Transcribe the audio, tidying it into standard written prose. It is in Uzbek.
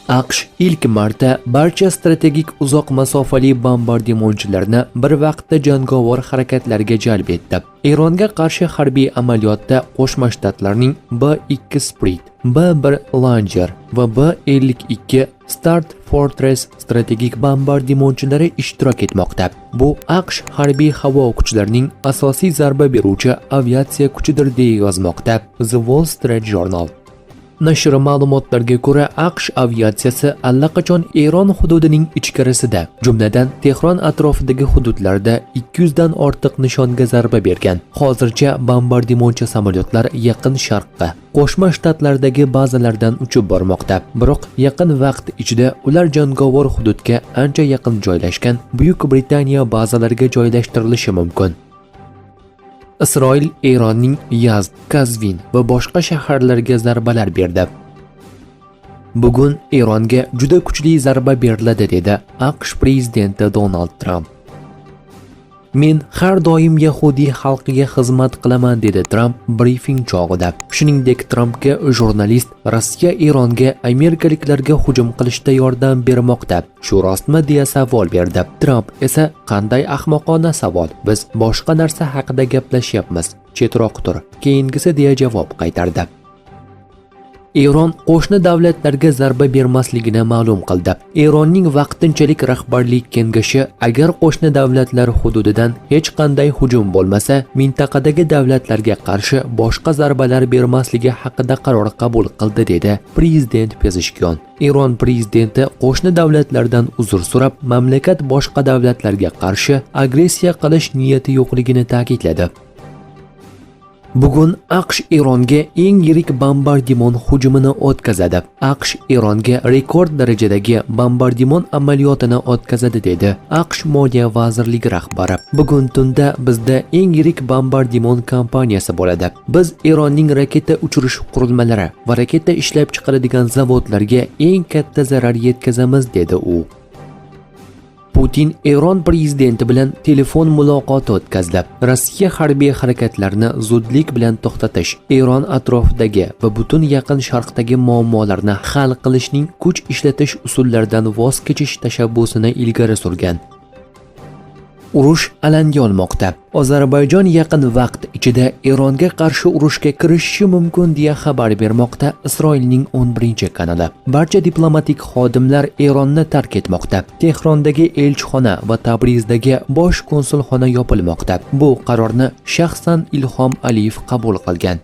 AQSh ilk marta barcha strategik uzoq masofali bombardimonchilarni bir vaqtda jangovar harakatlarga jalb etdi. Eronga qarshi harbiy amaliyotda Qo'shma Shtatlarning B-2 Spirit, B-1 Langer va B-52 Start Fortress strategik bombardimonchilari ishtirok etmoqda. Bu AQSh harbiy havo kuchlarining asosiy zarba beruvchi aviatsiya kuchidir deya yozmoqda The Wall Street Journal. Nashr ma'lumotlariga ko'ra, AQSh aviatsiyasi allaqachon Eron hududining ichkarisida, jumladan Tehron atrofidagi hududlarda 200 dan ortiq nishonga zarba bergan. Hozircha bombardimonchi samolyotlar Yaqin Sharqqa, Qo'shma Shtatlardagi bazalardan uchib bormoqda. Biroq yaqin vaqt ichida ular jangovar hududga ancha yaqin joylashgan Buyuk Britaniya bazalariga joylashtirilishi mumkin. Isroil Eronning Yazd, Kazvin va boshqa shaharlarga zarbalar berdi. Bugun Eronga juda kuchli zarba beriladi dedi AQSh prezidenti Donald Trump. Men har doim Yahudiy xalqiga xizmat qilaman dedi Trump brifing chog'ida. Shuningdek, Trumpga jurnalist Rossiya Eronga amerikaliklarga hujum qilishda yordam bermoqda. Shu rostmi deya savol berdi. Trump esa qanday ahmoqona savol. Biz boshqa narsa haqida gaplashyapmiz. Chetroq tur. Keyingisi deya javob qaytardi. Eron qo'shni davlatlarga zarba bermasligini ma'lum qildi. Eronning vaqtinchalik rahbarlik kengashi agar qo'shni davlatlar hududidan hech qanday hujum bo'lmasa, mintaqadagi davlatlarga qarshi boshqa zarbalar bermasligi haqida qaror qabul qildi dedi prezident Pezeshkian. Eron prezidenti qo'shni davlatlardan uzr so'rab, mamlakat boshqa davlatlarga qarshi agressiya qilish niyati yo'qligini ta'kidladi. Bugun AQSh Eronga eng yirik bombardimon hujumini o'tkazadi. AQSh Eronga rekord darajadagi bombardimon amaliyotini o'tkazadi dedi AQSh Moliya vazirligi rahbari. Bugun tunda bizda eng yirik bombardimon kampaniyasi bo'ladi. Biz Eronning raketa uchirish qurilmalari va raketa ishlab chiqaradigan zavodlarga eng katta zarar yetkazamiz dedi u. Putin Eron prezidenti bilan telefon muloqoti o'tkazdi. Rossiya harbiy harakatlarini zudlik bilan to'xtatish, Eron atrofidagi va butun Yaqin Sharqdagi muammolarni hal qilishning kuch ishlatish usullaridan voz kechish tashabbusini ilgari surgan. Urush alanga olmoqda. Ozarbayjon yaqin vaqt ichida Eronga qarshi urushga kirishishi mumkin deya xabar bermoqda Isroilning 11-kanali. Barcha diplomatik xodimlar Eronni tark etmoqda. Tehrondagi elchixona va Tabrizdagi bosh konsulxona yopilmoqda. Bu qarorni shaxsan Ilhom Aliyev qabul qilgan.